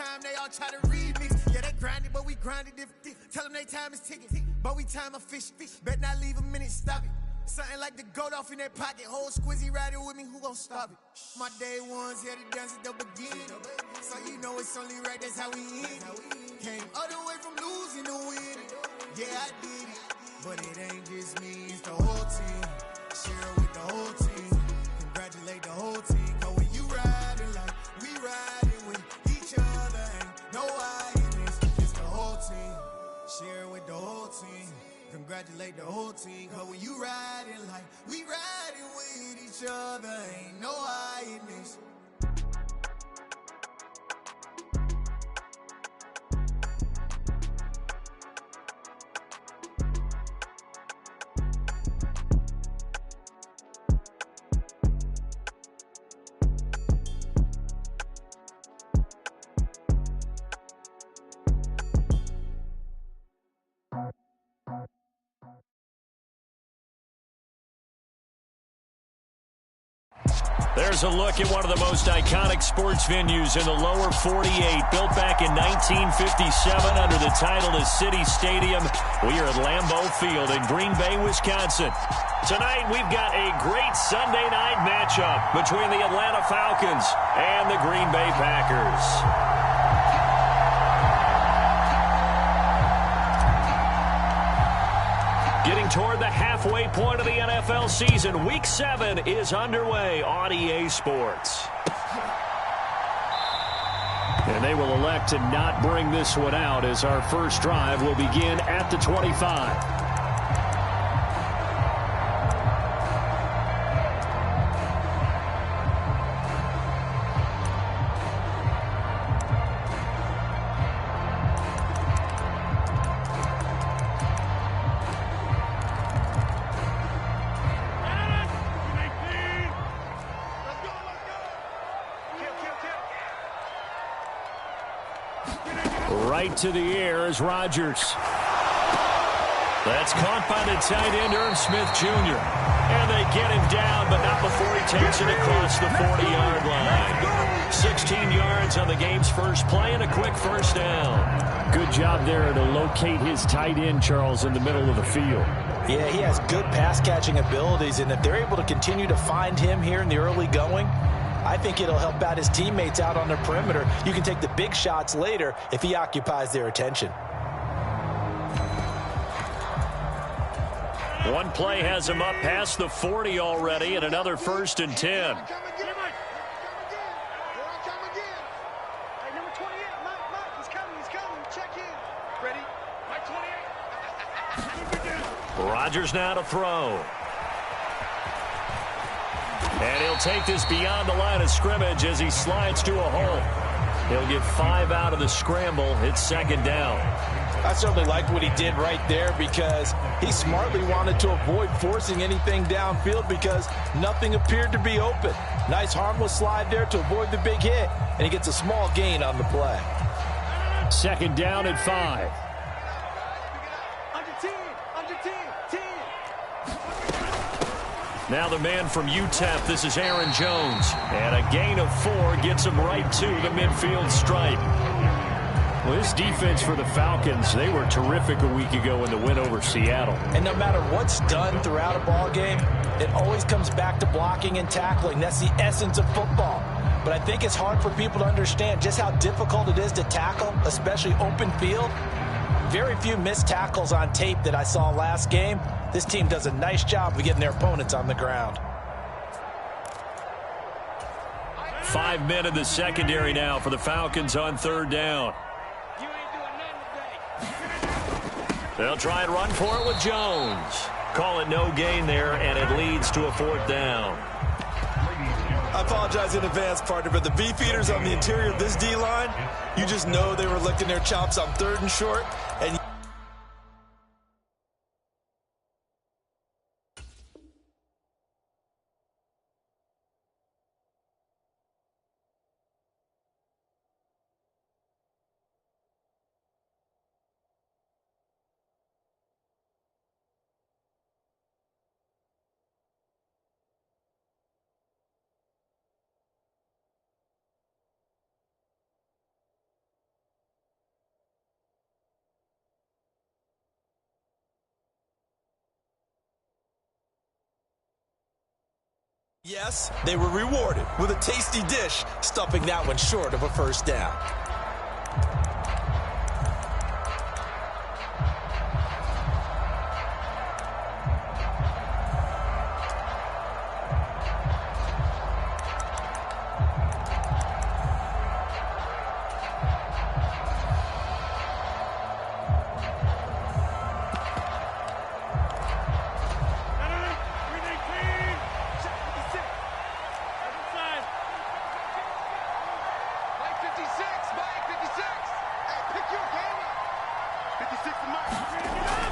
time, they all try to remix. Yeah, they grinded, but we grinded different. Tell them they time is ticking, but we time a fish. Bet not leave a minute, stop it. Something like the goat off in that pocket. Whole squizzy riding with me, who gon' stop it? My day ones here to dance at the beginning. So you know it's only right, that's how we end. Came all the way from losing to winning. Yeah, I did it. But it ain't just me, it's the whole team. Share it with the whole team. Congratulate the whole team. Cause when you riding like we riding with each other, ain't no hiding. It's the whole team. Share it with the whole team. Congratulate the whole team. Cause when you riding like we riding with each other, ain't no hiding. There's a look at one of the most iconic sports venues in the lower 48. Built back in 1957 under the title of City Stadium. We are at Lambeau Field in Green Bay, Wisconsin. Tonight we've got a great Sunday night matchup between the Atlanta Falcons and the Green Bay Packers. Getting toward the halfway point of the NFL season, Week 7 is underway on EA Sports. And they will elect to not bring this one out as our first drive will begin at the 25. Right to the air is Rodgers. That's caught by the tight end, Irv Smith Jr. And they get him down, but not before he takes it across the 40-yard line. 16 yards on the game's first play and a quick first down. Good job there to locate his tight end, Charles, in the middle of the field. Yeah, he has good pass-catching abilities, and if they're able to continue to find him here in the early going, I think it'll help out his teammates out on the perimeter. You can take the big shots later if he occupies their attention. One play has him up past the 40 already, and another 1st and 10. Rodgers now to throw. And he'll take this beyond the line of scrimmage as he slides to a hole. He'll get 5 out of the scramble. It's 2nd down. I certainly liked what he did right there because he smartly wanted to avoid forcing anything downfield because nothing appeared to be open. Nice harmless slide there to avoid the big hit, and he gets a small gain on the play. 2nd down at 5. Now the man from UTEP, this is Aaron Jones. And a gain of 4 gets him right to the midfield stripe. Well, this defense for the Falcons, they were terrific a week ago in the win over Seattle. And no matter what's done throughout a ball game, it always comes back to blocking and tackling. That's the essence of football. But I think it's hard for people to understand just how difficult it is to tackle, especially open field. Very few missed tackles on tape that I saw last game. This team does a nice job of getting their opponents on the ground. 5 men in the secondary now for the Falcons on 3rd down. They'll try and run for it with Jones. Call it no gain there, and it leads to a 4th down. I apologize in advance, partner, but the beefeaters on the interior of this D-line, you just know they were licking their chops on 3rd and short, and Yes, they were rewarded with a tasty dish, stuffing that one short of a first down.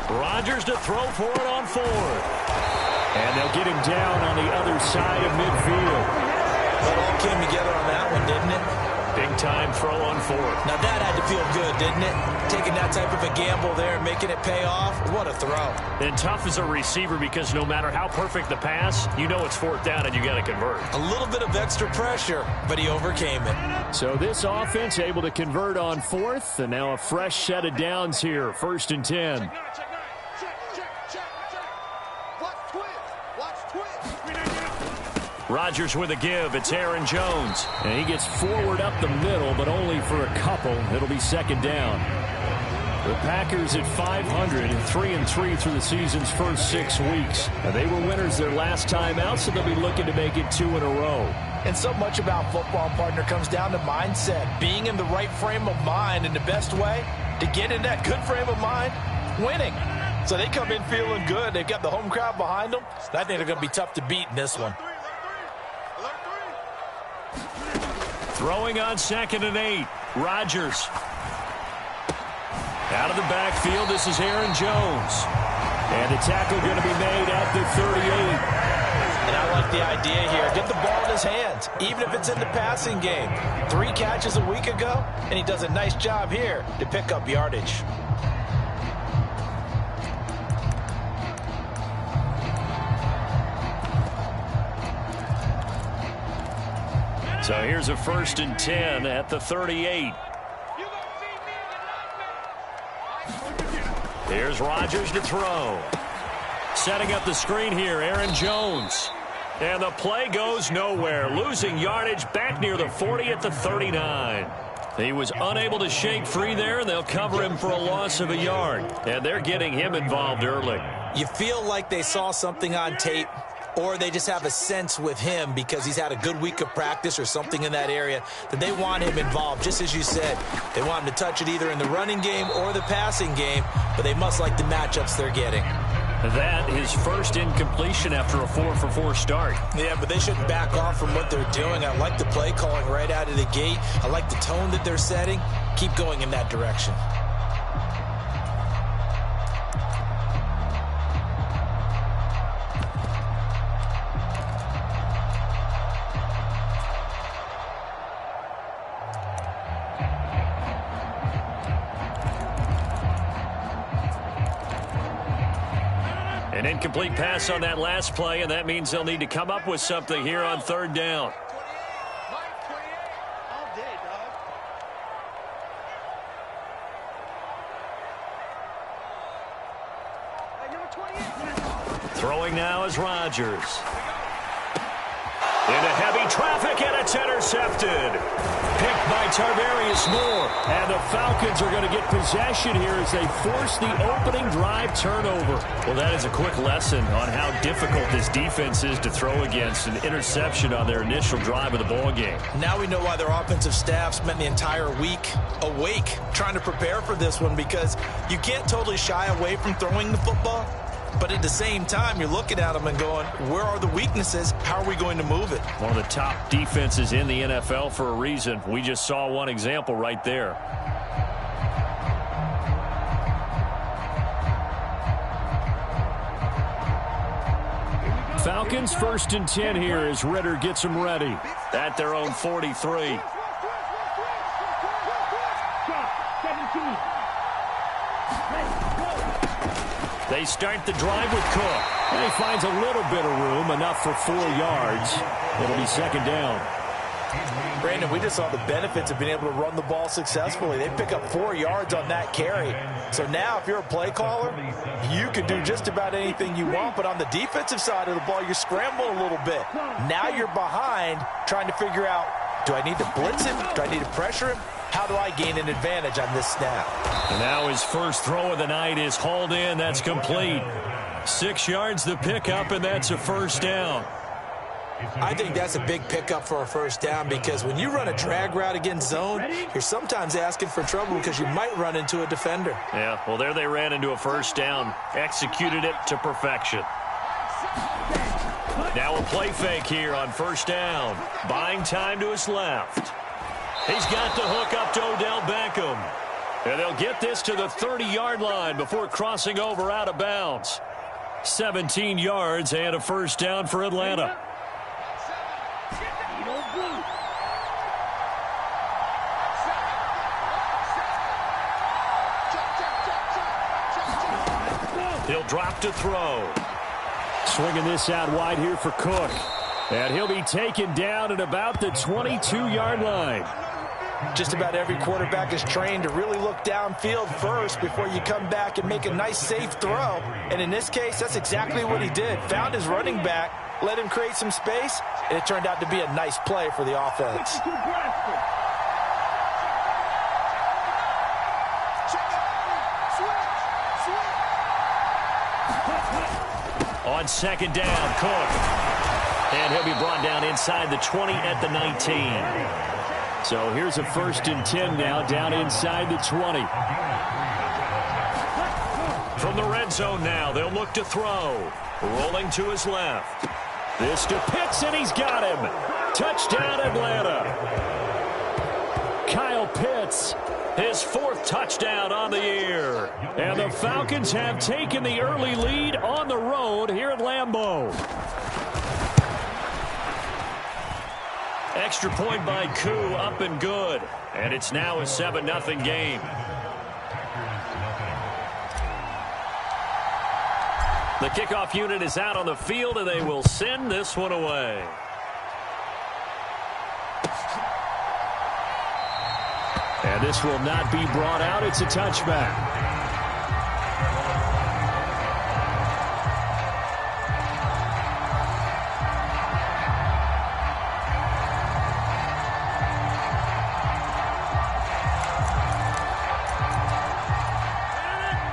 Rodgers to throw for it on fourth. And they'll get him down on the other side of midfield. It all came together on that one, didn't it? Big time throw on fourth. Now that had to feel good, didn't it? Taking that type of a gamble there and making it pay off. What a throw. And tough as a receiver because no matter how perfect the pass, you know it's fourth down and you got to convert. A little bit of extra pressure, but he overcame it. So this offense able to convert on fourth, and now a fresh set of downs here, 1st and 10. Rodgers with a give. It's Aaron Jones. And he gets forward up the middle, but only for a couple. It'll be 2nd down. The Packers at 500, 3-3 through the season's first 6 weeks. They were winners their last time out, so they'll be looking to make it 2 in a row. And so much about football, partner, comes down to mindset. Being in the right frame of mind, and the best way to get in that good frame of mind, winning. So they come in feeling good. They've got the home crowd behind them. I think they're going to be tough to beat in this one. Throwing on 2nd and 8. Rodgers. Out of the backfield, this is Aaron Jones. And the tackle going to be made at the 38. And I like the idea here. Get the ball in his hands, even if it's in the passing game. 3 catches a week ago, and he does a nice job here to pick up yardage. So here's a 1st and 10 at the 38. Here's Rodgers to throw. Setting up the screen here, Aaron Jones. And the play goes nowhere. Losing yardage back near the 40 at the 39. He was unable to shake free there, and they'll cover him for a loss of a yard. And they're getting him involved early. You feel like they saw something on tape, or they just have a sense with him because he's had a good week of practice or something in that area that they want him involved. Just as you said, they want him to touch it either in the running game or the passing game, but they must like the matchups they're getting. That is first incompletion after a 4-for-4 start. Yeah, but they shouldn't back off from what they're doing. I like the play calling right out of the gate. I like the tone that they're setting. Keep going in that direction. An incomplete pass on that last play, and that means they'll need to come up with something here on 3rd down. Throwing now is Rodgers. Into heavy traffic, and it's intercepted. Picked by Tarvarius Moore. And the Falcons are going to get possession here as they force the opening drive turnover. Well, that is a quick lesson on how difficult this defense is to throw against. An interception on their initial drive of the ball game. Now we know why their offensive staff spent the entire week awake trying to prepare for this one, because you can't totally shy away from throwing the football. But at the same time, you're looking at them and going, where are the weaknesses? How are we going to move it? One of the top defenses in the NFL for a reason. We just saw one example right there. Falcons 1st and 10 here as Ritter gets them ready at their own 43. They start the drive with Cook. And he finds a little bit of room, enough for 4 yards. It'll be 2nd down. Brandon, we just saw the benefits of being able to run the ball successfully. They pick up 4 yards on that carry. So now if you're a play caller, you can do just about anything you want. But on the defensive side of the ball, you're scrambling a little bit. Now you're behind trying to figure out, do I need to blitz him? Do I need to pressure him? How do I gain an advantage on this snap? And now his first throw of the night is hauled in. That's complete. 6 yards the pickup, and that's a first down. I think that's a big pickup for a first down because when you run a drag route against zone, you're sometimes asking for trouble because you might run into a defender. Yeah, well, there they ran into a first down. Executed it to perfection. Now a play fake here on first down. Buying time to his left. He's got the hook up to Odell Beckham. And they'll get this to the 30-yard line before crossing over out of bounds. 17 yards and a first down for Atlanta. He'll drop to throw. Swinging this out wide here for Cook. And he'll be taken down at about the 22-yard line. Just about every quarterback is trained to really look downfield first before you come back and make a nice, safe throw. And in this case, that's exactly what he did. Found his running back, let him create some space, and it turned out to be a nice play for the offense. On second down, Cook. And he'll be brought down inside the 20 at the 19. So here's a 1st and 10 now, down inside the 20. From the red zone now, they'll look to throw. Rolling to his left. This to Pitts, and he's got him. Touchdown, Atlanta. Kyle Pitts, his 4th touchdown on the year. And the Falcons have taken the early lead on the road here at Lambeau. Extra point by Koo, up and good. And it's now a 7-0 game. The kickoff unit is out on the field, and they will send this one away. And this will not be brought out. It's a touchback.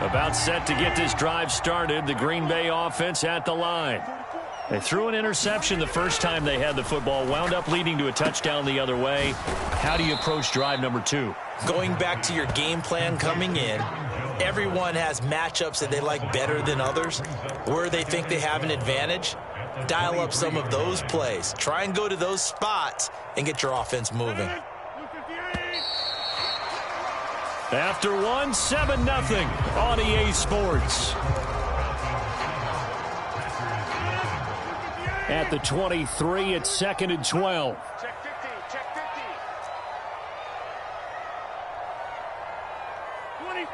About set to get this drive started. The Green Bay offense at the line. They threw an interception the first time they had the football, wound up leading to a touchdown the other way. How do you approach drive number 2? Going back to your game plan coming in, everyone has matchups that they like better than others. Where they think they have an advantage, dial up some of those plays. Try and go to those spots and get your offense moving. After 7-0 on EA Sports. At the 23, it's 2nd and 12. Check 50, check 50. 26.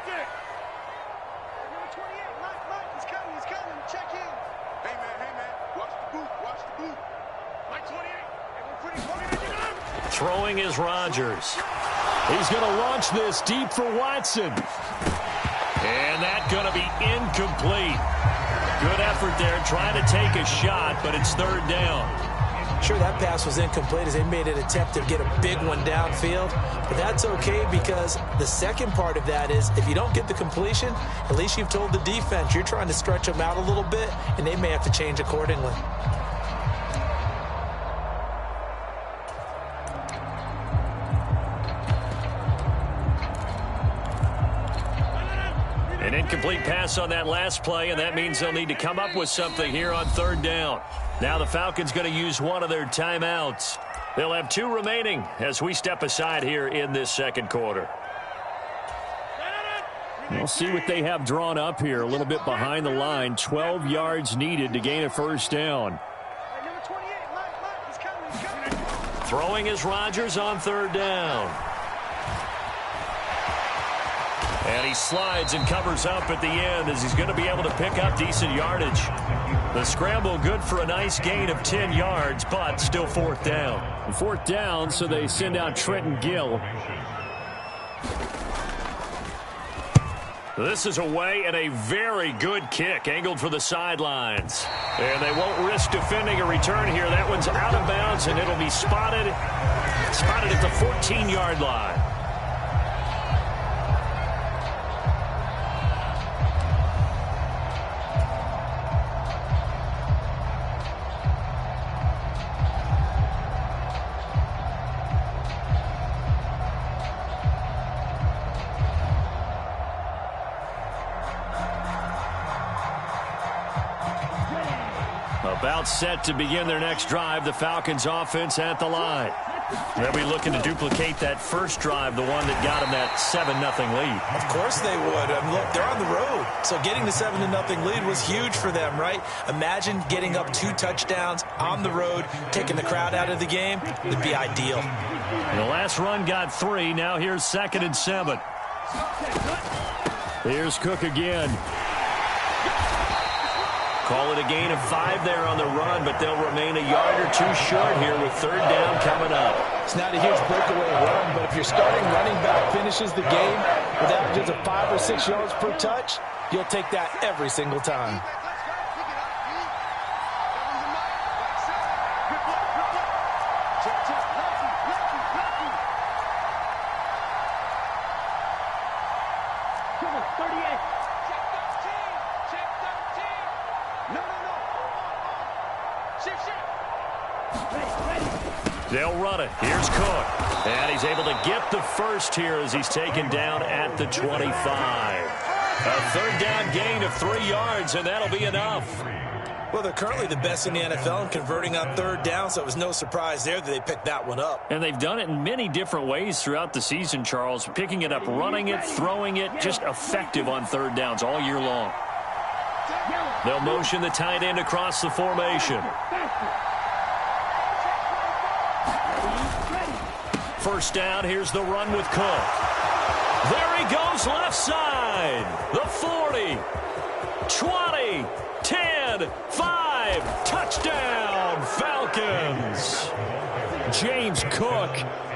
Number 28, Mike, he's coming, check in. Hey man, watch the boot. Mike 28, and we're pretty Throwing is Rodgers. He's going to launch this deep for Watson. And that's going to be incomplete. Good effort there, trying to take a shot, but it's 3rd down. Sure, that pass was incomplete as they made an attempt to get a big one downfield. But that's okay because the second part of that is if you don't get the completion, at least you've told the defense you're trying to stretch them out a little bit, and they may have to change accordingly. An incomplete pass on that last play, and that means they'll need to come up with something here on 3rd down. Now the Falcons going to use one of their timeouts. They'll have 2 remaining as we step aside here in this 2nd quarter. We'll see what they have drawn up here. A little bit behind the line. 12 yards needed to gain a 1st down. Throwing is Rodgers on 3rd down. And he slides and covers up at the end as he's going to be able to pick up decent yardage. The scramble good for a nice gain of 10 yards, but still 4th down. 4th down, so they send out Trenton Gill. This is away and a very good kick, angled for the sidelines. And they won't risk defending a return here. That one's out of bounds, and it'll be spotted at the 14-yard line. About set to begin their next drive, the Falcons offense at the line. They'll be looking to duplicate that first drive, the one that got them that 7-0 lead. Of course they would. Look, they're on the road, so getting the 7-0 lead was huge for them, right? Imagine getting up 2 touchdowns on the road, taking the crowd out of the game. It'd be ideal. The last run got 3. Now here's 2nd and 7. Here's Cook again. Call it a gain of 5 there on the run, but they'll remain a yard or 2 short here with 3rd down coming up. It's not a huge breakaway run, but if your starting running back finishes the game with averages of 5 or 6 yards per touch, you'll take that every single time. They'll run it. Here's Cook. And he's able to get the first here as he's taken down at the 25. A 3rd down gain of 3 yards, and that'll be enough. Well, they're currently the best in the NFL in converting on 3rd down, so it was no surprise there that they picked that one up. And they've done it in many different ways throughout the season, Charles. Picking it up, running it, throwing it, just effective on 3rd downs all year long. They'll motion the tight end across the formation. First down, here's the run with Cook. There he goes, left side. The 40, 20, 10, 5, touchdown, Falcons. James Cook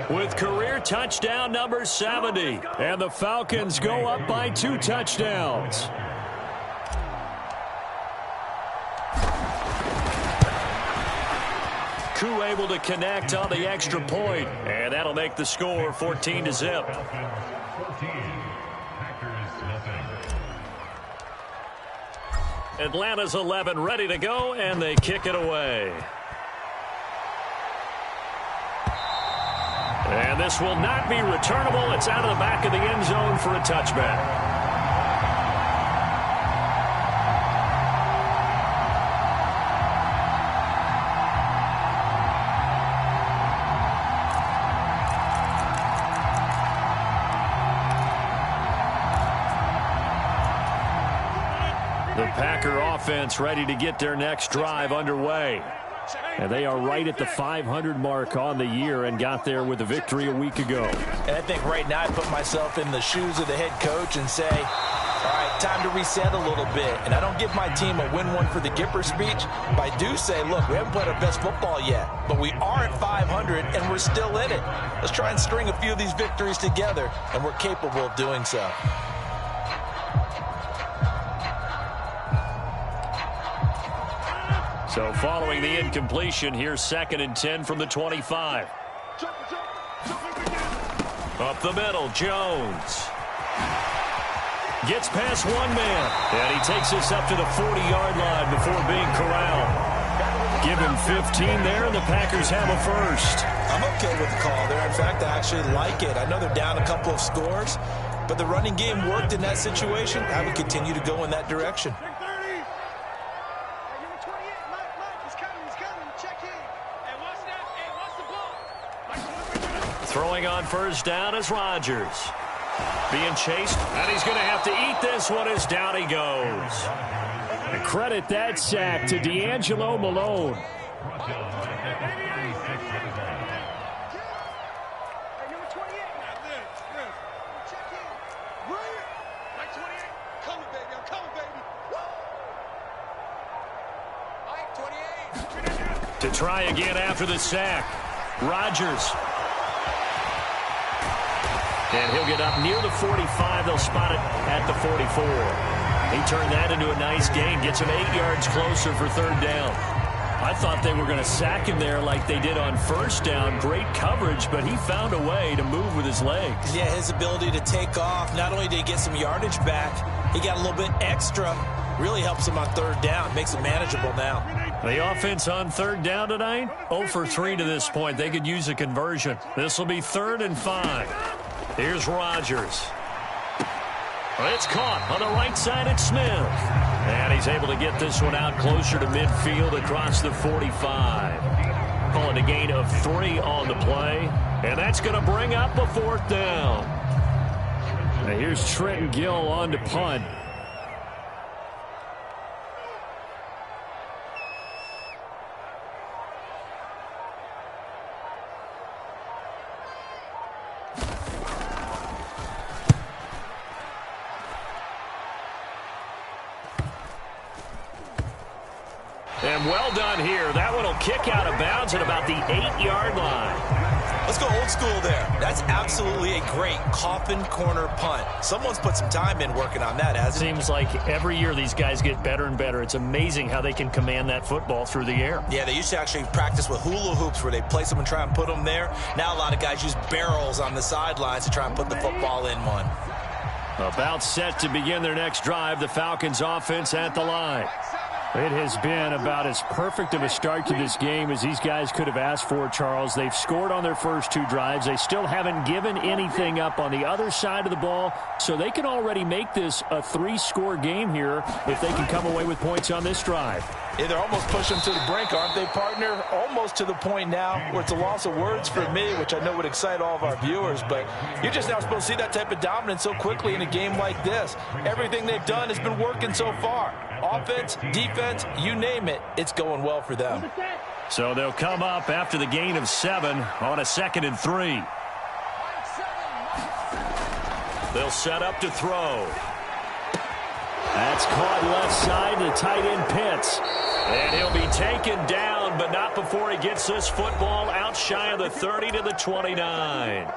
with career touchdown number 70. And the Falcons go up by 2 touchdowns. Koo able to connect on the extra point, and that'll make the score 14-0. Atlanta's 11 ready to go, and they kick it away. And this will not be returnable. It's out of the back of the end zone for a touchback. The Packer offense ready to get their next drive underway. And they are right at the 500 mark on the year and got there with a victory a week ago. And I think right now I put myself in the shoes of the head coach and say, all right, time to reset a little bit. And I don't give my team a win one for the Gipper speech, but I do say, look, we haven't played our best football yet, but we are at 500 and we're still in it. Let's try and string a few of these victories together, and we're capable of doing so. So following the incompletion, here's 2nd and 10 from the 25. Up the middle, Jones. Gets past one man, and he takes us up to the 40-yard line before being corralled. Give him 15 there, and the Packers have a first. I'm okay with the call there. In fact, I actually like it. I know they're down a couple of scores, but the running game worked in that situation. I would continue to go in that direction. Throwing on first down is Rodgers. Being chased, and he's going to have to eat this one as down he goes. And credit that sack to D'Angelo Malone. To try again after the sack. Rodgers. And he'll get up near the 45. They'll spot it at the 44. He turned that into a nice gain. Gets him 8 yards closer for third down. I thought they were going to sack him there like they did on first down. Great coverage, but he found a way to move with his legs. Yeah, his ability to take off. Not only did he get some yardage back, he got a little bit extra. Really helps him on third down. Makes it manageable now. The offense on third down tonight, 0 for 3 to this point. They could use a conversion. This will be 3rd and 5. Here's Rodgers. It's caught on the right side at Smith. And he's able to get this one out closer to midfield across the 45. Calling a gain of 3 on the play. And that's going to bring up a 4th down. Now here's Trenton Gill on to punt. And well done here. That one will kick out of bounds at about the 8-yard line. Let's go old school there. That's absolutely a great coffin corner punt. Someone's put some time in working on that, hasn't it? Seems like every year these guys get better and better. It's amazing how they can command that football through the air. Yeah, they used to actually practice with hula hoops where they place them and try and put them there. Now a lot of guys use barrels on the sidelines to try and put the football in one. About set to begin their next drive, the Falcons offense at the line. It has been about as perfect of a start to this game as these guys could have asked for, Charles. They've scored on their first 2 drives. They still haven't given anything up on the other side of the ball, so they can already make this a 3-score game here if they can come away with points on this drive. Yeah, they're almost pushing to the brink, aren't they, partner? Almost to the point now where it's a loss of words for me, which I know would excite all of our viewers, but you're just now supposed to see that type of dominance so quickly in a game like this. Everything they've done has been working so far. Offense, defense, you name it, it's going well for them. So they'll come up after the gain of 7 on a 2nd and 3. They'll set up to throw. That's caught left side to tight end Pitts. And he'll be taken down, but not before he gets this football out shy of the 30 to the 29.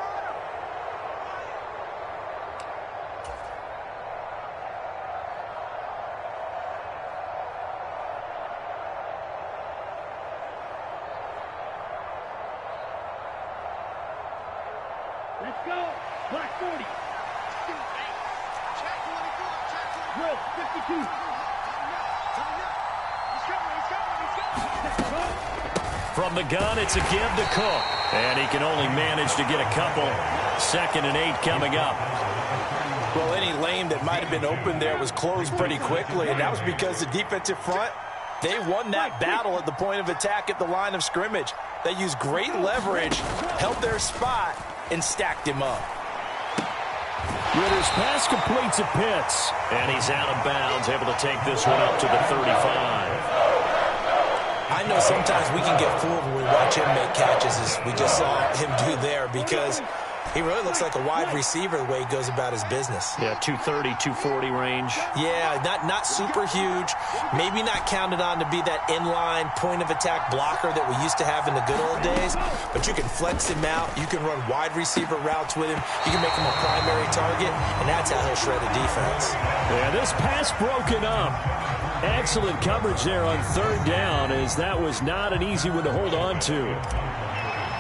Let's go. Black 40. Drill 52. From the gun, it's a give to Cook. And he can only manage to get a couple. 2nd and 8 coming up. Well, any lane that might have been open there was closed pretty quickly, and that was because the defensive front, they won that battle at the point of attack at the line of scrimmage. They used great leverage, held their spot, and stacked him up. Ritter's pass completes at Pitts. And he's out of bounds, able to take this one up to the 35. I know sometimes we can get fooled when we watch him make catches, as we just saw him do there, because he really looks like a wide receiver the way he goes about his business. Yeah, 230, 240 range. Yeah, not super huge. Maybe not counted on to be that inline point-of-attack blocker that we used to have in the good old days. But you can flex him out. You can run wide receiver routes with him. You can make him a primary target, and that's how he'll shred a defense. Yeah, this pass broken up. Excellent coverage there on 3rd down, as that was not an easy one to hold on to.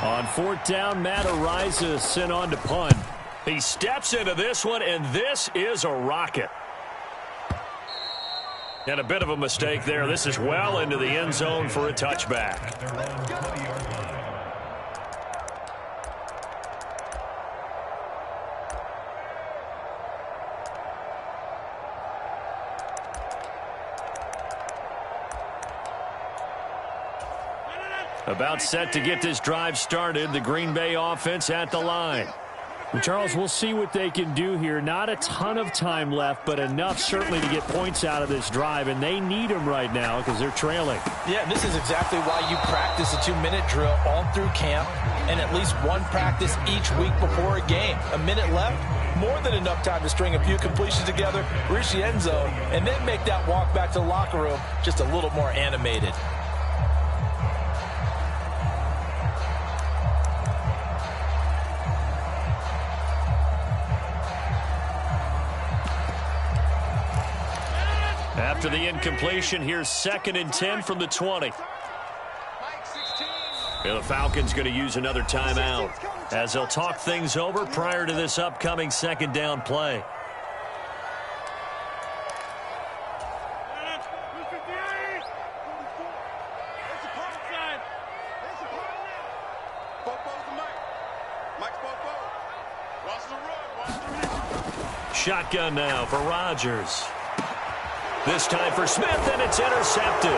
On 4th down, Matt Araiza sent on to punt. He steps into this one, and this is a rocket. And a bit of a mistake there. This is well into the end zone for a touchback. About set to get this drive started. The Green Bay offense at the line. And Charles, we'll see what they can do here. Not a ton of time left, but enough certainly to get points out of this drive, and they need them right now because they're trailing. Yeah, and this is exactly why you practice a 2-minute drill all through camp and at least one practice each week before a game. A minute left, more than enough time to string a few completions together, reach the end zone, and then make that walk back to the locker room just a little more animated. After the incompletion, here's 2nd and 10 from the 20. And the Falcons going to use another timeout as they'll talk things over prior to this upcoming 2nd down play. Shotgun now for Rodgers. This time for Smith, and it's intercepted.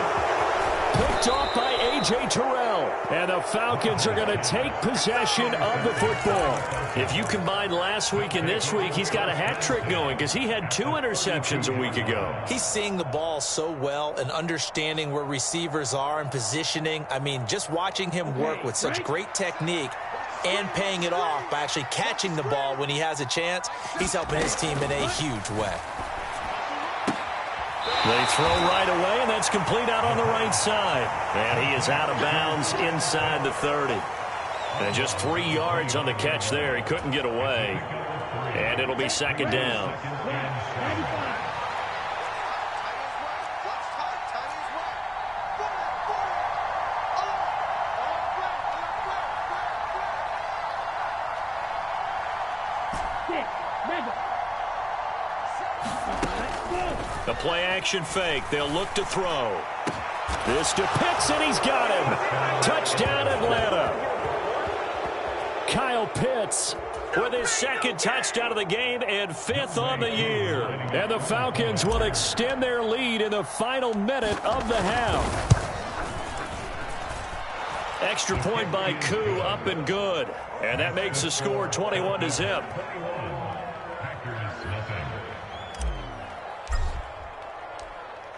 Picked off by A.J. Terrell. And the Falcons are going to take possession of the football. If you combine last week and this week, he's got a hat trick going because he had 2 interceptions a week ago. He's seeing the ball so well and understanding where receivers are and positioning. I mean, just watching him work with such great technique and paying it off by actually catching the ball when he has a chance, he's helping his team in a huge way. They throw right away, and that's complete out on the right side. And he is out of bounds inside the 30. And just 3 yards on the catch there. He couldn't get away. And it'll be 2nd down. The play-action fake. They'll look to throw. This to Pitts, and he's got him. Touchdown, Atlanta. Kyle Pitts with his 2nd touchdown of the game and 5th on the year. And the Falcons will extend their lead in the final minute of the half. Extra point by Koo, up and good. And that makes the score 21-0.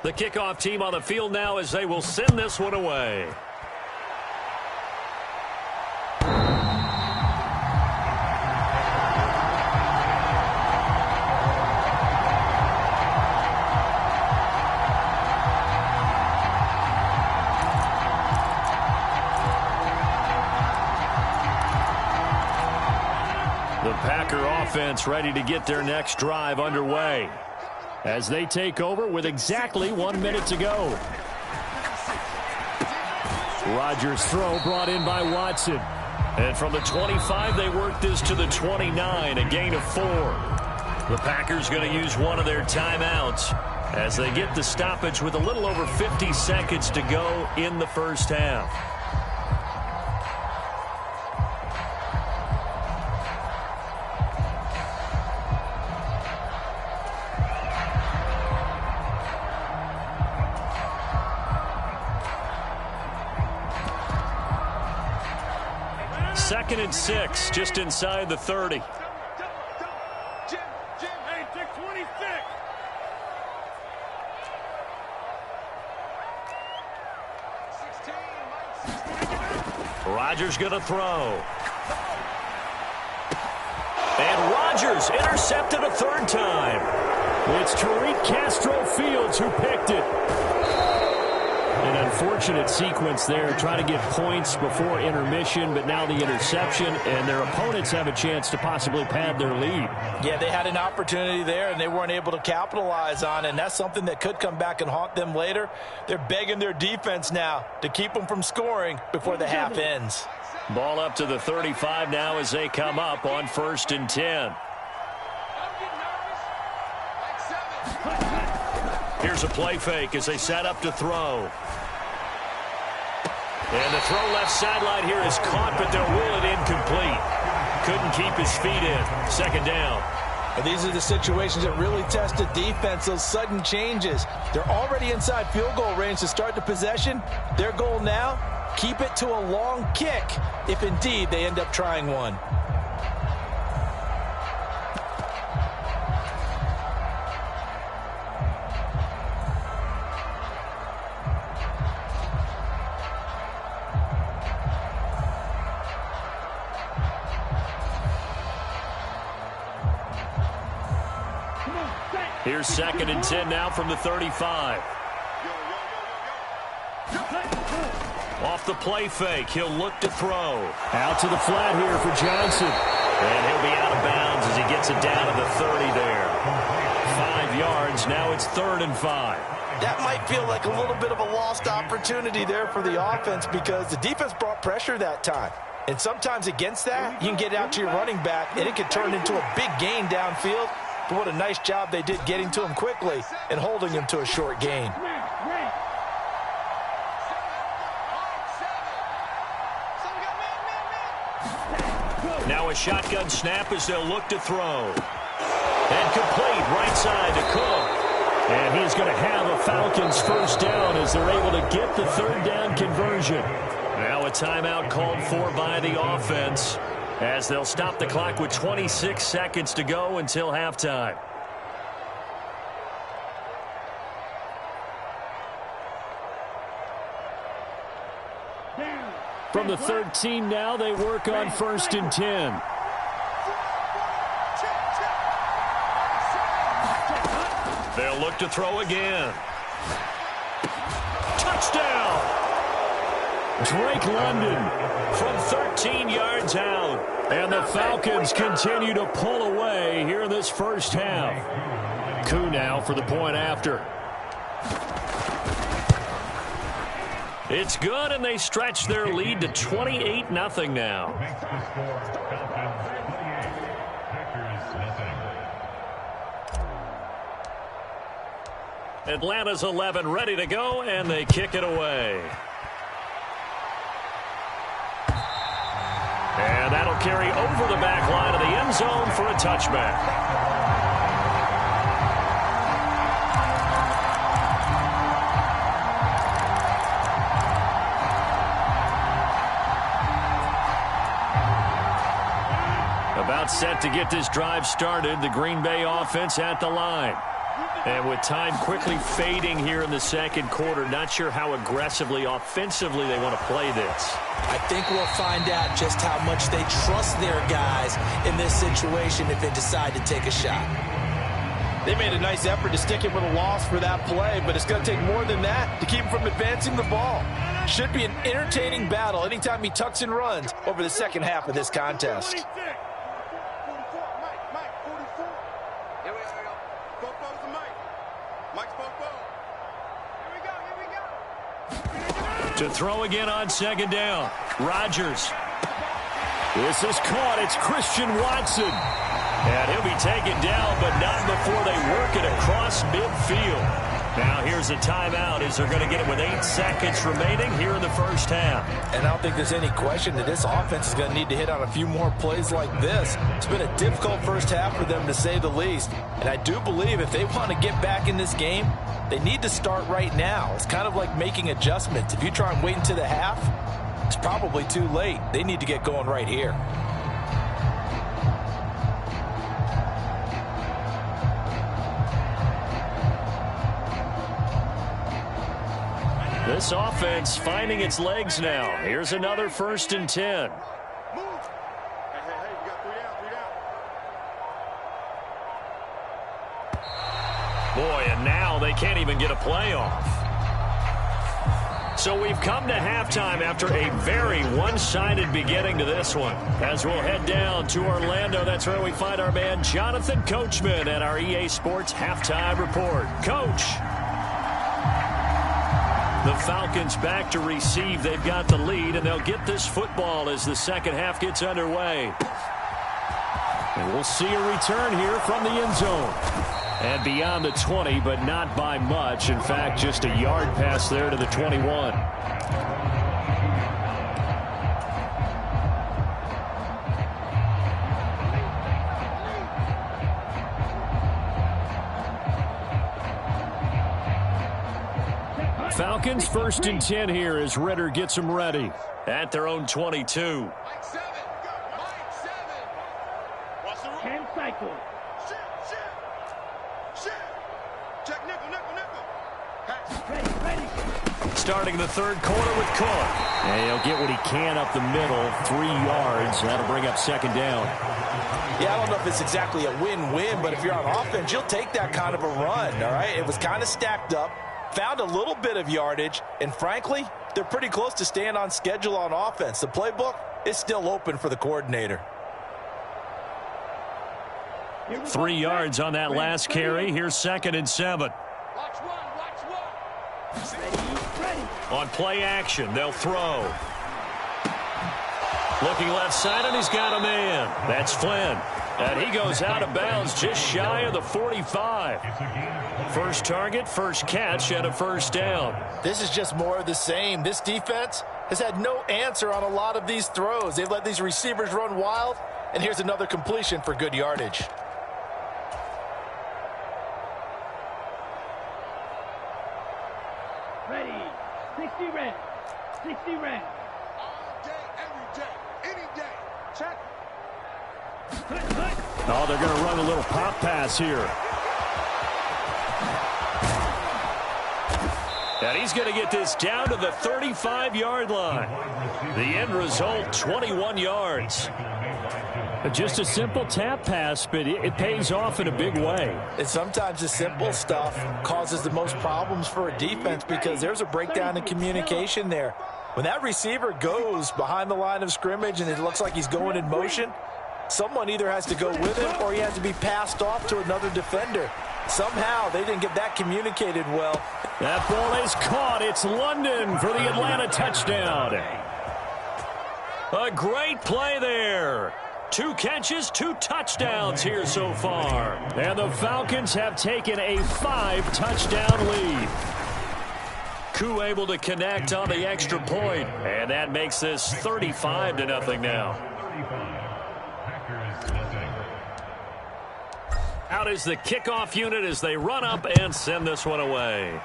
The kickoff team on the field now as they will send this one away. The Packer offense ready to get their next drive underway as they take over with exactly 1 minute to go. Rodgers' throw brought in by Watson. And from the 25, they work this to the 29, a gain of 4. The Packers going to use one of their timeouts as they get the stoppage with a little over 50 seconds to go in the first half. Second and 6, just inside the 30. Jim, hey, take 26. Rodgers going to throw. And Rodgers intercepted a 3rd time. It's Tariq Castro-Fields who picked it. An unfortunate sequence there, trying to get points before intermission, but now the interception, and their opponents have a chance to possibly pad their lead. Yeah, they had an opportunity there, and they weren't able to capitalize on it, and that's something that could come back and haunt them later. They're begging their defense now to keep them from scoring before the half ends. Ball up to the 35 now as they come up on 1st and 10. Here's a play fake as they set up to throw. And the throw left sideline here is caught, but they'll rule it incomplete. Couldn't keep his feet in. 2nd down. And these are the situations that really test the defense, those sudden changes. They're already inside field goal range to start the possession. Their goal now, keep it to a long kick, if indeed they end up trying one. Here's 2nd and 10 now from the 35. Off the play fake, he'll look to throw. Out to the flat here for Johnson. And he'll be out of bounds as he gets it down to the 30 there. 5 yards, now it's 3rd and 5. that might feel like a little bit of a lost opportunity there for the offense because the defense brought pressure that time. And sometimes against that, you can get out to your running back, and it can turn into a big gain downfield. But what a nice job they did getting to him quickly and holding him to a short gain. Now a shotgun snap as they'll look to throw. And complete right side to Cook. And he's going to have a Falcons first down as they're able to get the third down conversion. Now a timeout called for by the offense as they'll stop the clock with 26 seconds to go until halftime. From the 13 now, they work on 1st and 10. They'll look to throw again. Touchdown! Drake London from 13 yards out. And the Falcons continue to pull away here in this first half. Koo now for the point after. It's good, and they stretch their lead to 28-0 now. Atlanta's 11 ready to go, and they kick it away. And that'll carry over the back line of the end zone for a touchback. About set to get this drive started, the Green Bay offense at the line. And with time quickly fading here in the second quarter, not sure how aggressively, offensively they want to play this. I think we'll find out just how much they trust their guys in this situation if they decide to take a shot. They made a nice effort to stick it with a loss for that play, but it's going to take more than that to keep him from advancing the ball. Should be an entertaining battle anytime he tucks and runs over the second half of this contest. To throw again on second down. Rodgers. This is caught. It's Christian Watson. And he'll be taken down, but not before they work it across midfield. Now here's a timeout as they're going to get it with 8 seconds remaining here in the first half. And I don't think there's any question that this offense is going to need to hit on a few more plays like this. It's been a difficult first half for them, to say the least. And I do believe if they want to get back in this game, they need to start right now. It's kind of like making adjustments. If you try and wait until the half, it's probably too late. They need to get going right here. This offense finding its legs now. Here's another 1st and 10. Move. Hey, you got 3 down. Boy, and now they can't even get a play off. So we've come to halftime after a very one-sided beginning to this one. As we'll head down to Orlando, that's where we find our man Jonathan Coachman at our EA Sports Halftime Report. Coach. The Falcons back to receive. They've got the lead, and they'll get this football as the second half gets underway. And we'll see a return here from the end zone. And beyond the 20, but not by much. In fact, just a yard pass there to the 21. Falcons 1st and 10 here as Ritter gets them ready at their own 22. Mike 7. Mike 7. Watch the roll. 10 cycle. Shit. Check nickel. Ready. Starting the third quarter with Cook. And he'll get what he can up the middle, 3 yards. That'll bring up second down. Yeah, I don't know if it's exactly a win-win, but if you're on offense, you'll take that kind of a run, all right? It was kind of stacked up. Found a little bit of yardage, and frankly, they're pretty close to staying on schedule on offense. The playbook is still open for the coordinator. 3 yards on that last carry. Here's 2nd and 7. Watch one. On play action, they'll throw. Looking left side, and he's got a man. That's Flynn. And he goes out of bounds just shy of the 45. First target, first catch, and a first down. This is just more of the same. This defense has had no answer on a lot of these throws. They've let these receivers run wild, and here's another completion for good yardage. Ready. 60 red. 60 red. All day, every day, any day. Check. Oh, they're going to run a little pop pass here. And he's going to get this down to the 35-yard line. The end result, 21 yards. Just a simple tap pass, but it pays off in a big way. And sometimes the simple stuff causes the most problems for a defense because there's a breakdown in communication there. When that receiver goes behind the line of scrimmage and it looks like he's going in motion, someone either has to go with him or he has to be passed off to another defender. Somehow they didn't get that communicated well. That ball is caught. It's London for the Atlanta touchdown. A great play there. 2 catches, 2 touchdowns here so far. And the Falcons have taken a 5-touchdown lead. Koo able to connect on the extra point, and that makes this 35-0 now. Out is the kickoff unit as they run up and send this one away.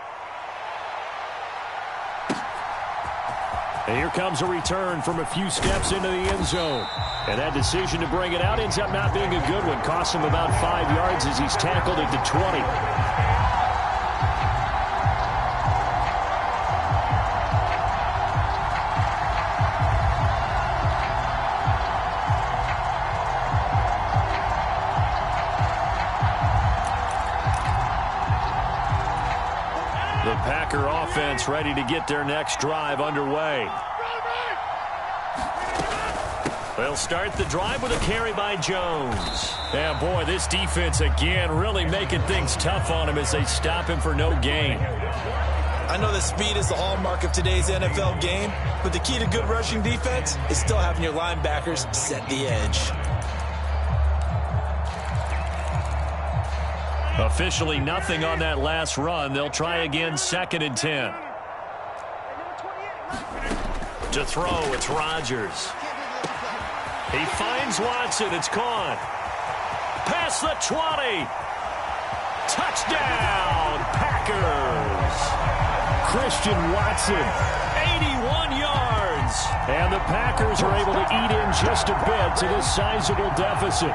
And here comes a return from a few steps into the end zone. And that decision to bring it out ends up not being a good one. Costs him about 5 yards as he's tackled at the 20. The Packer offense ready to get their next drive underway. They'll start the drive with a carry by Jones. Yeah, boy, this defense again really making things tough on him as they stop him for no gain. I know that speed is the hallmark of today's NFL game, but the key to good rushing defense is still having your linebackers set the edge. Officially nothing on that last run. They'll try again, 2nd and 10. To throw, it's Rodgers. He finds Watson. It's caught. Past the 20. Touchdown, Packers. Christian Watson, 81 yards. And the Packers are able to eat in just a bit to this sizable deficit.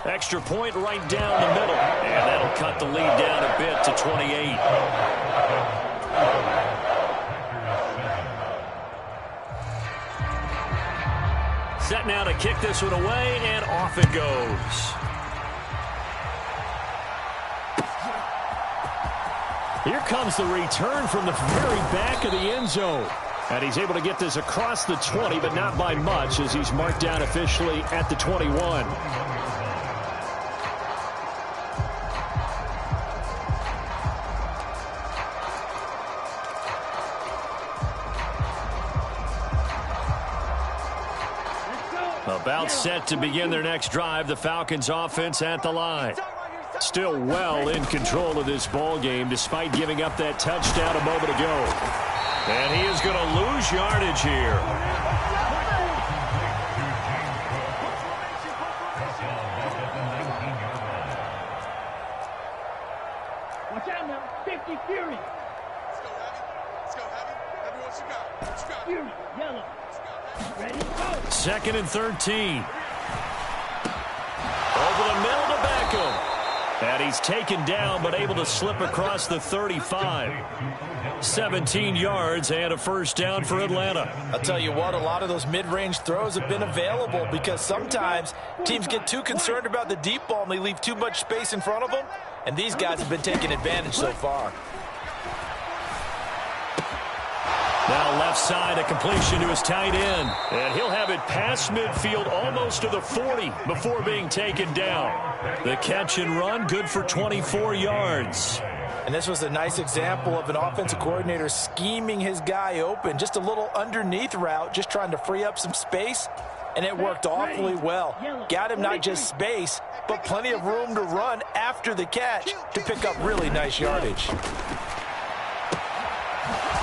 Extra point right down the middle. And that'll cut the lead down a bit to 28. Set now to kick this one away, and off it goes. Here comes the return from the very back of the end zone. And he's able to get this across the 20, but not by much as he's marked down officially at the 21. About set to begin their next drive, the Falcons offense at the line. Still well in control of this ball game despite giving up that touchdown a moment ago. And he is going to lose yardage here. Watch out now. 50 Fury. Let's go, Heavy. Heavy, what you got? What you got? Fury. Yellow. Ready? Go. 2nd and 13. Over the middle to Beckham. And he's taken down but able to slip across the 35. 17 yards and a first down for Atlanta. I'll tell you what, a lot of those mid-range throws have been available because sometimes teams get too concerned about the deep ball and they leave too much space in front of them. And these guys have been taking advantage so far. Now left side, a completion to his tight end. And he'll have it past midfield almost to the 40 before being taken down. The catch and run, good for 24 yards. And this was a nice example of an offensive coordinator scheming his guy open. Just a little underneath route, just trying to free up some space. And it worked awfully well. Got him not just space, but plenty of room to run after the catch to pick up really nice yardage.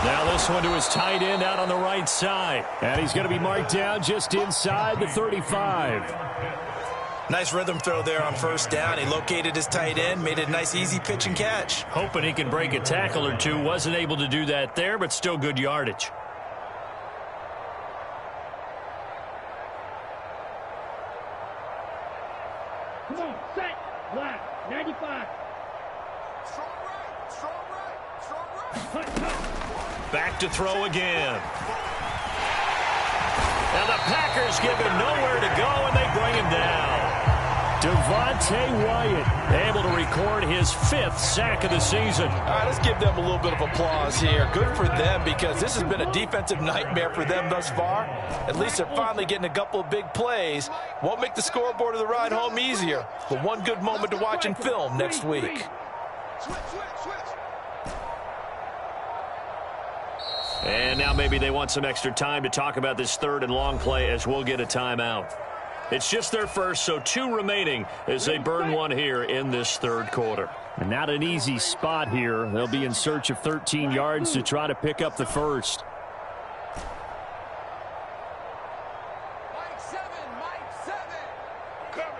Now this one to his tight end out on the right side. And he's going to be marked down just inside the 35. Nice rhythm throw there on first down. He located his tight end, made a nice easy pitch and catch. Hoping he can break a tackle or two. Wasn't able to do that there, but still good yardage. Come on, set, left, 95. Strong right, strong right, strong right. Hut, hut. Back to throw again. And the Packers give him nowhere to go, and they bring him down. Devontae Wyatt able to record his 5th sack of the season. All right, let's give them a little bit of applause here. Good for them, because this has been a defensive nightmare for them thus far. At least they're finally getting a couple of big plays. Won't make the scoreboard of the ride home easier, but one good moment to watch in film next week. Switch. And now maybe they want some extra time to talk about this 3rd and long play as we'll get a timeout. It's just their first, so 2 remaining as they burn one here in this 3rd quarter. And not an easy spot here. They'll be in search of 13 yards to try to pick up the first. Mike 7. Coming.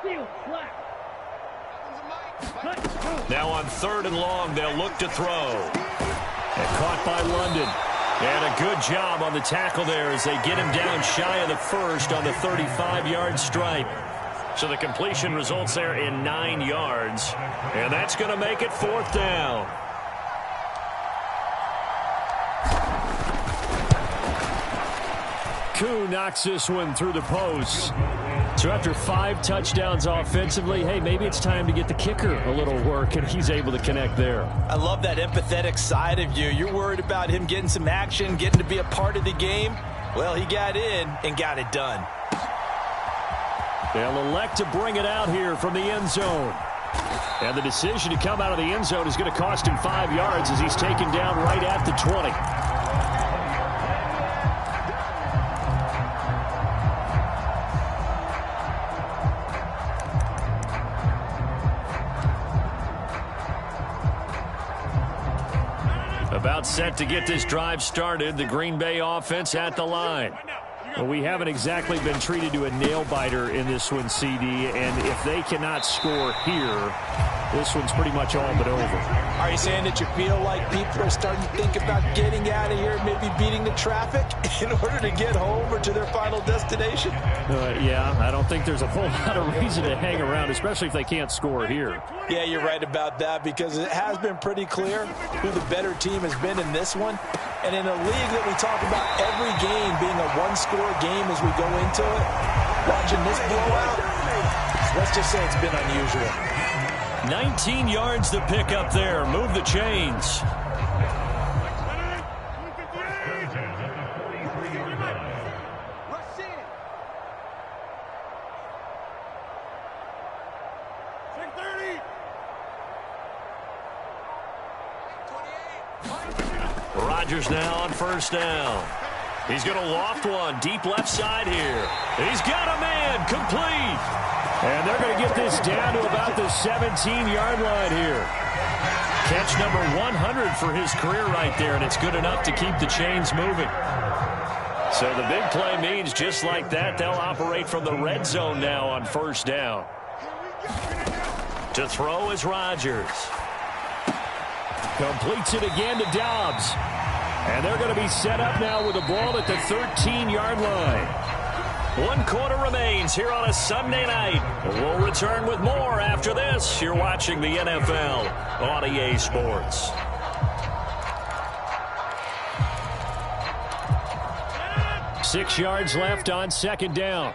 Field, flat. Mike. Hut, Now on 3rd and long, they'll look to throw. And caught by London. And a good job on the tackle there as they get him down shy of the first on the 35-yard stripe. So the completion results there in 9 yards. And that's going to make it 4th down. Koo knocks this one through the post. So after 5 touchdowns offensively, hey, maybe it's time to get the kicker a little work, and he's able to connect there. I love that empathetic side of you. You're worried about him getting some action, getting to be a part of the game. Well, he got in and got it done. They'll elect to bring it out here from the end zone. And the decision to come out of the end zone is going to cost him 5 yards as he's taken down right at the 20. About set to get this drive started. The Green Bay offense at the line. Well, we haven't exactly been treated to a nail-biter in this one, CD, and if they cannot score here, this one's pretty much all but over. Are you saying that you feel like people are starting to think about getting out of here, maybe beating the traffic in order to get home or to their final destination? Yeah, I don't think there's a whole lot of reason to hang around, especially if they can't score here. Yeah, you're right about that, because it has been pretty clear who the better team has been in this one. And in a league that we talk about every game being a one-score game as we go into it, watching this blowout, let's just say it's been unusual. 19 yards to pick up there. Move the chains. Rodgers now on first down. He's going to loft one deep left side here. He's got a man complete. And they're going to get this down to about the 17-yard line here. Catch number 100 for his career right there, and it's good enough to keep the chains moving. So the big play means just like that, they'll operate from the red zone now on first down. To throw is Rodgers. Completes it again to Dobbs. And they're going to be set up now with the ball at the 13-yard line. 1 quarter remains here on a Sunday night. We'll return with more after this. You're watching the NFL on EA Sports. Six yards left on second down.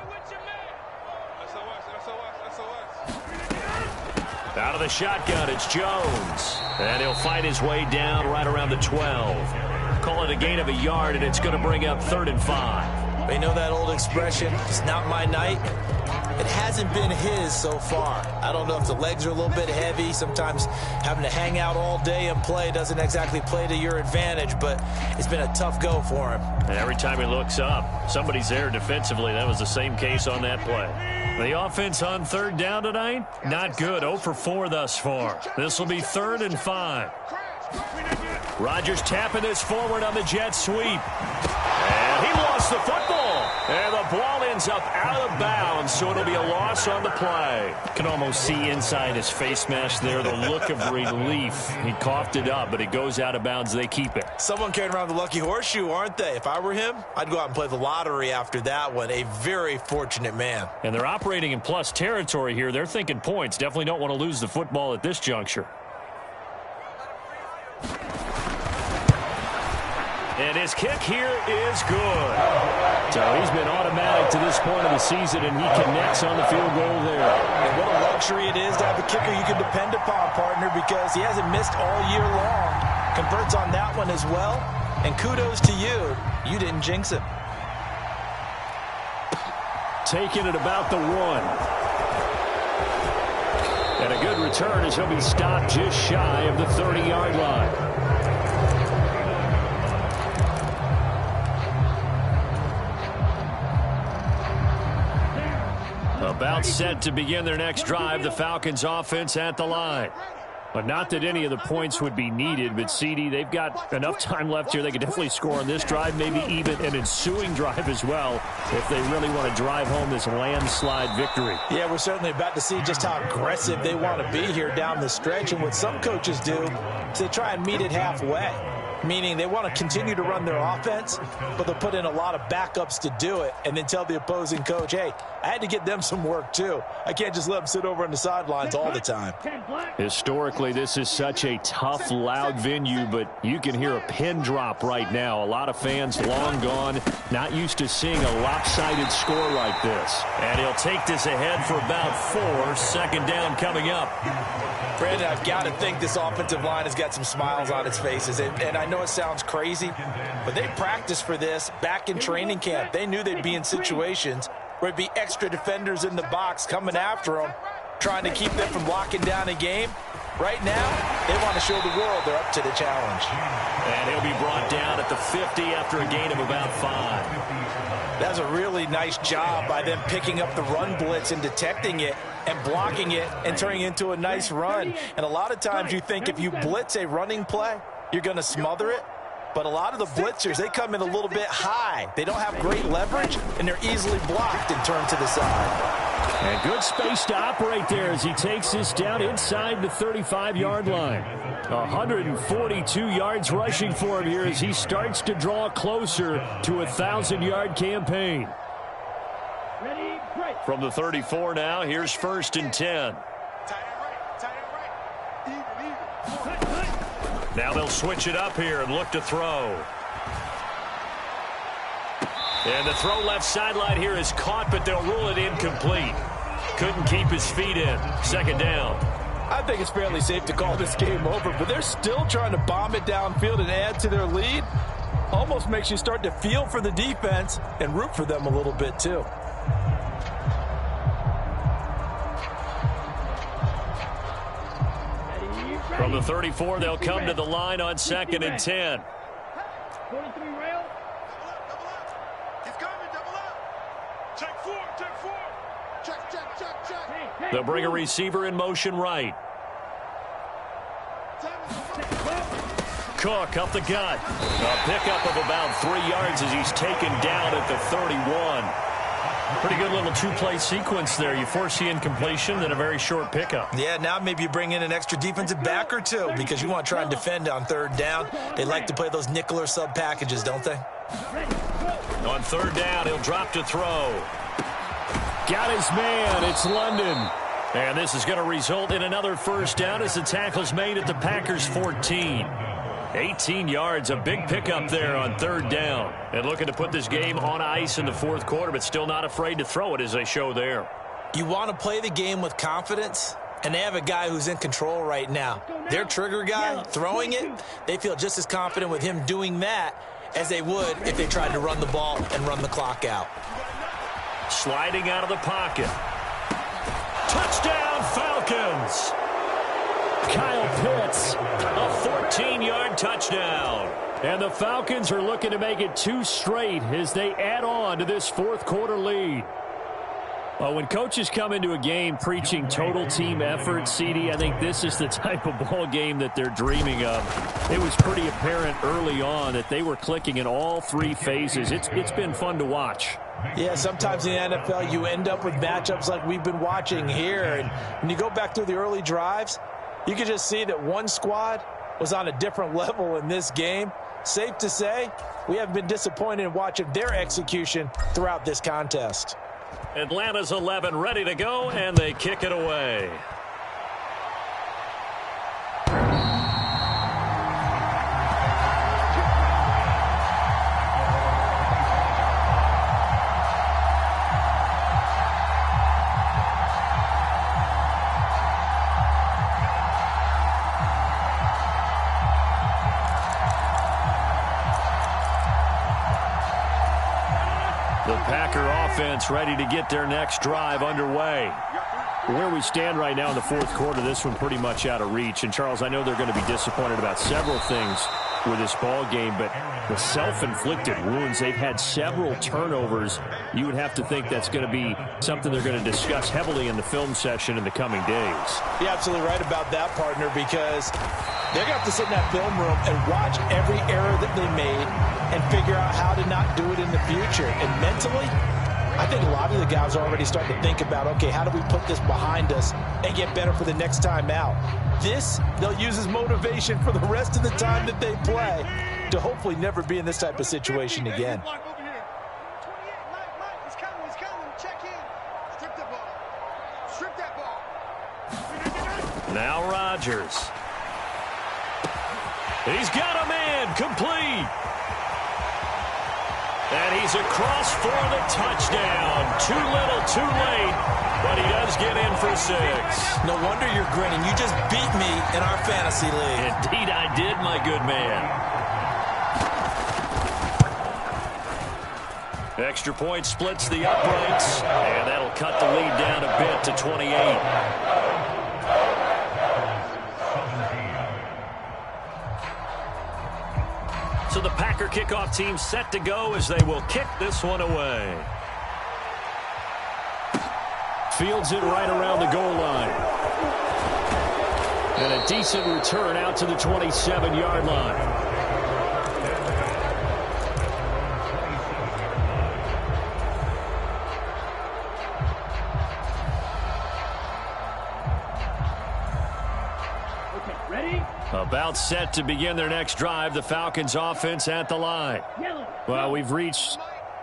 Out Out of the shotgun, it's Jones. And he'll fight his way down right around the 12. Call it a gain of a yard, and it's going to bring up 3rd and 5. They know that old expression, it's not my night. It hasn't been his so far. I don't know if the legs are a little bit heavy. Sometimes having to hang out all day and play doesn't exactly play to your advantage, but it's been a tough go for him. And every time he looks up, somebody's there defensively. That was the same case on that play. The offense on 3rd down tonight, not good. 0 for 4 thus far. This will be 3rd and 5. Rodgers tapping this forward on the jet sweep. And he lost the football. And the ball ends up out of bounds, so it'll be a loss on the play. Can almost see inside his face mask there the look of relief. He coughed it up, but it goes out of bounds. They keep it. Someone carrying around the lucky horseshoe, aren't they? If I were him, I'd go out and play the lottery after that one. A very fortunate man. And they're operating in plus territory here. They're thinking points. Definitely don't want to lose the football at this juncture. And his kick here is good. So he's been automatic to this point of the season, and he connects on the field goal there. And what a luxury it is to have a kicker you can depend upon, partner, because he hasn't missed all year long. Converts on that one as well. And kudos to you. You didn't jinx him. Taking it about the 1. And a good return as he'll be stopped just shy of the 30-yard line. About set to begin their next drive, the Falcons offense at the line. But not that any of the points would be needed, but CD, they've got enough time left here. They could definitely score on this drive, maybe even an ensuing drive as well, if they really want to drive home this landslide victory. Yeah, we're certainly about to see just how aggressive they want to be here down the stretch. And what some coaches do is they try and meet it halfway, meaning they want to continue to run their offense, but they'll put in a lot of backups to do it and then tell the opposing coach, hey, I had to get them some work too. I can't just let them sit over on the sidelines all the time. Historically, this is such a tough, loud venue, but you can hear a pin drop right now. A lot of fans long gone, not used to seeing a lopsided score like this. And he'll take this ahead for about 4. 2nd down coming up. Brandon, I've got to think this offensive line has got some smiles on its faces. And I know it sounds crazy, but they practiced for this back in training camp. They knew they'd be in situations where it'd be extra defenders in the box coming after them, trying to keep them from locking down a game. Right now, they want to show the world they're up to the challenge. And he'll be brought down at the 50 after a gain of about 5. That's a really nice job by them picking up the run blitz and detecting it and blocking it and turning it into a nice run. And a lot of times you think if you blitz a running play, you're going to smother it. But a lot of the blitzers, they come in a little bit high. They don't have great leverage, and they're easily blocked and turned to the side. And good space to operate there as he takes this down inside the 35-yard line. 142 yards rushing for him here as he starts to draw closer to a 1,000-yard campaign. From the 34 now, here's 1st and 10. Now they'll switch it up here and look to throw. And the throw left sideline here is caught, but they'll rule it incomplete. Couldn't keep his feet in. 2nd down. I think it's fairly safe to call this game over, but they're still trying to bomb it downfield and add to their lead. Almost makes you start to feel for the defense and root for them a little bit too. From the 34, they'll come to the line on 2nd and 10. 43 rail. He's coming, double up. Check 4, check 4. Check. They'll bring a receiver in motion right. Cook up the gut. A pickup of about 3 yards as he's taken down at the 31. Pretty good little 2-play sequence there. You force the incompletion, then a very short pickup. Yeah, now maybe you bring in an extra defensive back or two because you want to try and defend on 3rd down. They like to play those nickel or sub packages, don't they? On 3rd down, he'll drop to throw. Got his man. It's London. And this is going to result in another 1st down as the tackle's made at the Packers' 14. 18 yards, a big pickup there on 3rd down. And looking to put this game on ice in the 4th quarter, but still not afraid to throw it as they show there. You want to play the game with confidence. And they have a guy who's in control right now. Their trigger guy, throwing it, they feel just as confident with him doing that as they would if they tried to run the ball and run the clock out. Sliding out of the pocket. Touchdown, Falcons! Kyle Pitts, a 14-yard touchdown. And the Falcons are looking to make it 2 straight as they add on to this fourth-quarter lead. Well, when coaches come into a game preaching total team effort, CD, I think this is the type of ball game that they're dreaming of. It was pretty apparent early on that they were clicking in all 3 phases. It's been fun to watch. Yeah, sometimes in the NFL you end up with matchups like we've been watching here. And when you go back through the early drives, you can just see that one squad was on a different level in this game. Safe to say, we have been disappointed in watching their execution throughout this contest. Atlanta's 11 ready to go, and they kick it away. The Packer offense ready to get their next drive underway. Where we stand right now in the fourth quarter, this one pretty much out of reach. And, Charles, I know they're going to be disappointed about several things with this ball game, but the self-inflicted wounds, they've had several turnovers. You would have to think that's going to be something they're going to discuss heavily in the film session in the coming days. You're absolutely right about that, partner, because they're going to have to sit in that film room and watch every error that they made and figure out how to not do it in the future. And mentally, I think a lot of the guys are already starting to think about, okay, how do we put this behind us and get better for the next time out? This, they'll use as motivation for the rest of the time that they play to hopefully never be in this type of situation again. Now Rodgers. He's got a man complete. And he's across for the touchdown. Too little, too late, but he does get in for 6. No wonder you're grinning. You just beat me in our fantasy league. Indeed I did, my good man. Extra point splits the uprights, and that'll cut the lead down a bit to 28. So the Packer kickoff team set to go as they will kick this one away. Fields it right around the goal line. And a decent return out to the 27-yard line. About set to begin their next drive. The Falcons offense at the line. Well, we've reached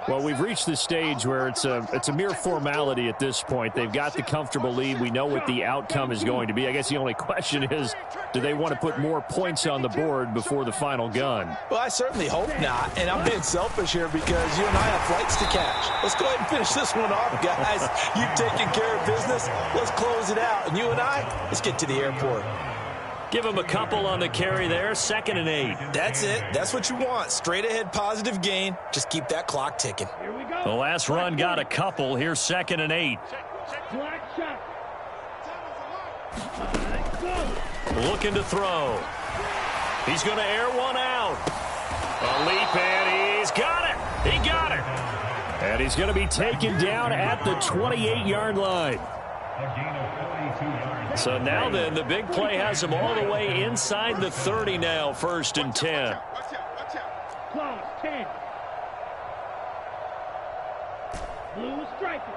the stage where it's a mere formality at this point. They've got the comfortable lead. We know what the outcome is going to be. I guess the only question is, do they want to put more points on the board before the final gun? Well, I certainly hope not. And I'm being selfish here because you and I have flights to catch. Let's go ahead and finish this one off, guys. You've taken care of business. Let's close it out. And you and I, let's get to the airport. Give him a couple on the carry there. 2nd and 8. That's it. That's what you want. Straight ahead positive gain. Just keep that clock ticking. Here we go. The last run got a couple. Here's 2nd and 8. Black shot. Looking to throw. He's going to air one out. A leap, and he's got it. He got it. And he's going to be taken down at the 28-yard line. So now then, the big play has him all the way inside the 30 now, 1st and 10. Close, 10. Blue striker.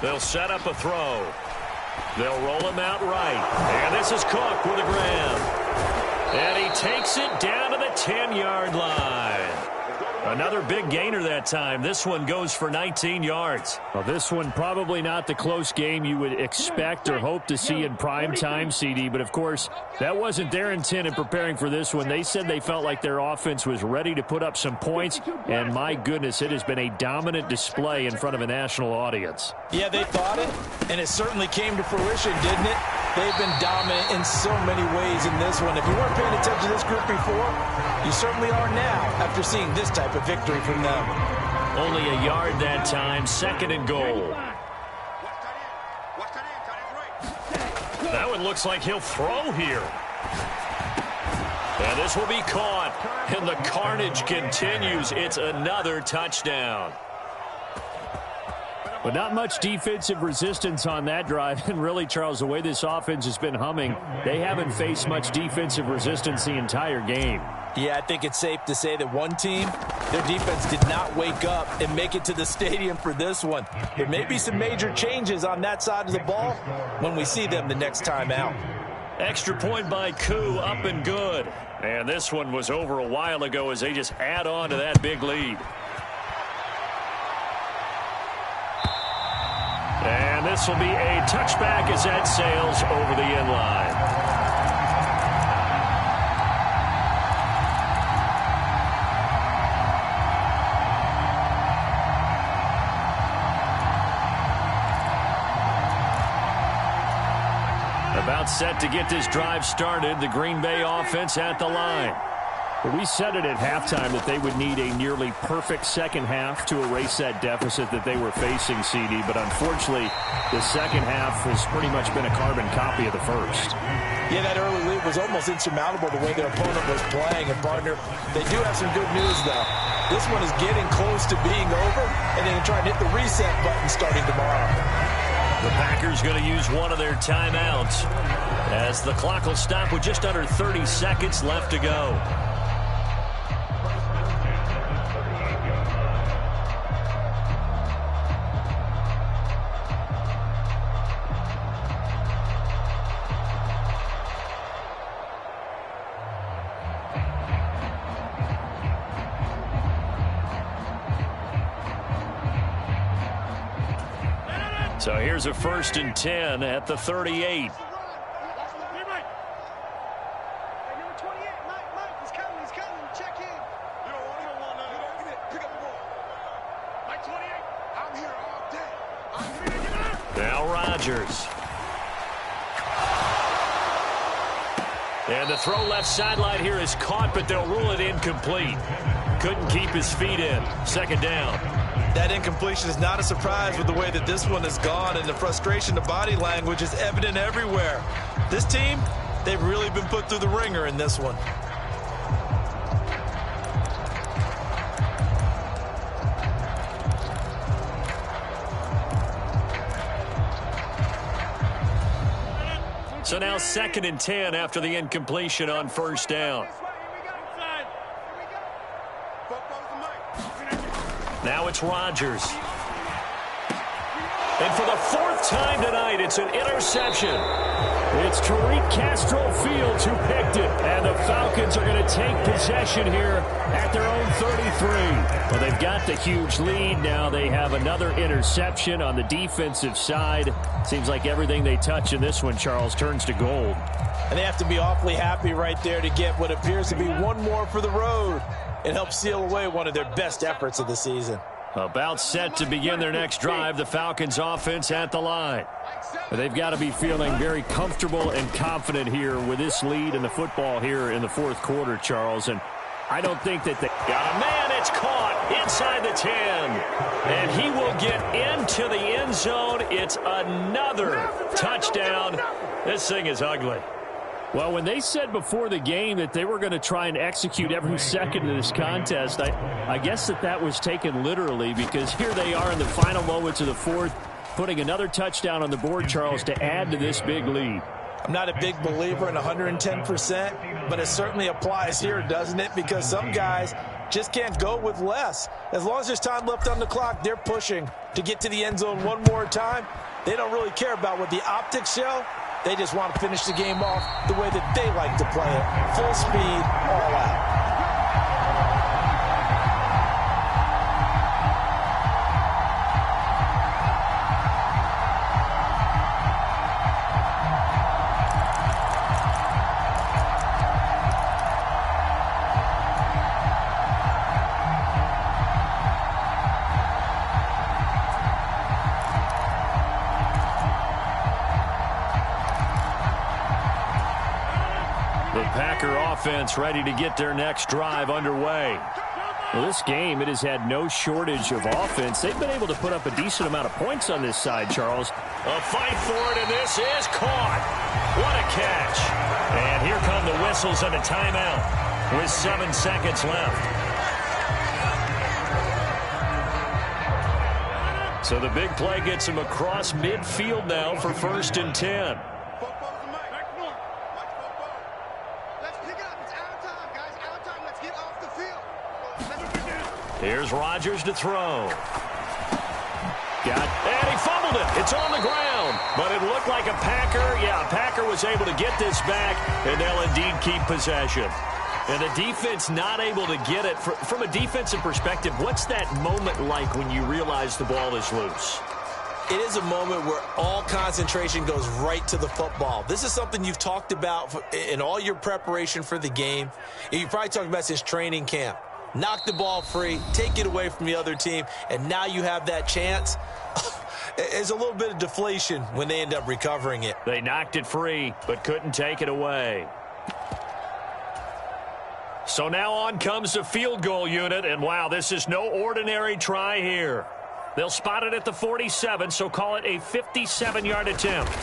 They'll set up a throw. They'll roll him out right. And this is Cook with a grab. And he takes it down to the 10-yard line. Another big gainer that time. This one goes for 19 yards. Well, this one probably not the close game you would expect or hope to see in prime time, CD. But, of course, that wasn't their intent in preparing for this one. They said they felt like their offense was ready to put up some points. And, my goodness, it has been a dominant display in front of a national audience. Yeah, they thought it, and it certainly came to fruition, didn't it? They've been dominant in so many ways in this one. If you weren't paying attention to this group before, you certainly are now after seeing this type of victory from them. Only a yard that time, 2nd and goal. That one looks like he'll throw here. And this will be caught. And the carnage continues. It's another touchdown. But not much defensive resistance on that drive. And really, Charles, the way this offense has been humming, they haven't faced much defensive resistance the entire game. Yeah, I think it's safe to say that one team, their defense did not wake up and make it to the stadium for this one. There may be some major changes on that side of the ball when we see them the next time out. Extra point by Koo, up and good. And this one was over a while ago as they just add on to that big lead. And this will be a touchback as that sails over the end line. About set to get this drive started, the Green Bay offense at the line. Well, we said it at halftime that they would need a nearly perfect second half to erase that deficit that they were facing, CD. But unfortunately, the second half has pretty much been a carbon copy of the first. Yeah, that early lead was almost insurmountable the way their opponent was playing. And, partner, they do have some good news, though. This one is getting close to being over, and they can try and hit the reset button starting tomorrow. The Packers going to use one of their timeouts as the clock will stop with just under 30 seconds left to go. So here's a 1st and 10 at the 38. Now Rodgers. And the throw left sideline here is caught, but they'll rule it incomplete. Couldn't keep his feet in. 2nd down. That incompletion is not a surprise with the way that this one has gone, and the frustration, the body language is evident everywhere. This team, they've really been put through the ringer in this one. So now 2nd and 10 after the incompletion on 1st down. Now it's Rodgers. And for the 4th time tonight, it's an interception. It's Tariq Castro Fields who picked it. And the Falcons are going to take possession here at their own 33. Well, they've got the huge lead. Now they have another interception on the defensive side. Seems like everything they touch in this one, Charles, turns to gold. And they have to be awfully happy right there to get what appears to be one more for the road and help seal away one of their best efforts of the season. About set to begin their next drive, the Falcons offense at the line. They've got to be feeling very comfortable and confident here with this lead in the football here in the 4th quarter, Charles. And I don't think that they got a man. It's caught inside the 10. And he will get into the end zone. It's another touchdown. This thing is ugly. Well, when they said before the game that they were going to try and execute every second of this contest, I guess that was taken literally, because here they are in the final moments of the 4th, putting another touchdown on the board, Charles, to add to this big lead. I'm not a big believer in 110%, but it certainly applies here, doesn't it? Because some guys just can't go with less. As long as there's time left on the clock, they're pushing to get to the end zone one more time. They don't really care about what the optics show. They just want to finish the game off the way that they like to play it. Full speed, all out. defense ready to get their next drive underway. Well, this game, it has had no shortage of offense. They've been able to put up a decent amount of points on this side, Charles. A fight for it, and this is caught. What a catch. And here come the whistles and a timeout with 7 seconds left. So the big play gets him across midfield now for 1st and 10. Here's Rodgers to throw. And he fumbled it. It's on the ground. But it looked like a Packer. Yeah, a Packer was able to get this back, and they'll indeed keep possession. And the defense not able to get it. From a defensive perspective, what's that moment like when you realize the ball is loose? It is a moment where all concentration goes right to the football. This is something you've talked about in all your preparation for the game. And you probably talked about since training camp. Knock the ball free, take it away from the other team, and now you have that chance. There's a little bit of deflation when they end up recovering it. They knocked it free, but couldn't take it away. So now on comes the field goal unit, and wow, this is no ordinary try here. They'll spot it at the 47, so call it a 57-yard attempt.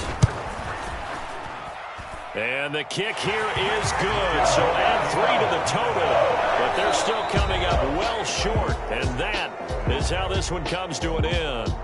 And the kick here is good, so add 3 to the total. But they're still coming up well short, and that is how this one comes to an end.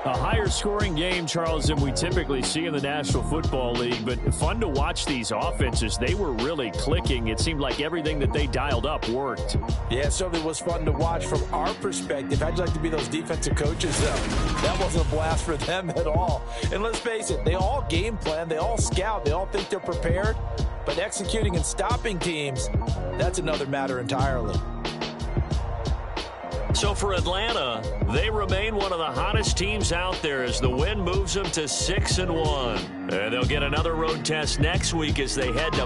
A higher scoring game, Charles, than we typically see in the National Football League, but fun to watch these offenses. They were really clicking. It seemed like everything that they dialed up worked. Yeah, it certainly was fun to watch from our perspective. How'd you like to be those defensive coaches, though? That wasn't a blast for them at all. And let's face it, they all game plan, they all scout, they all think they're prepared, but executing and stopping teams, that's another matter entirely. So for Atlanta, they remain one of the hottest teams out there as the win moves them to 6-1. And they'll get another road test next week as they head to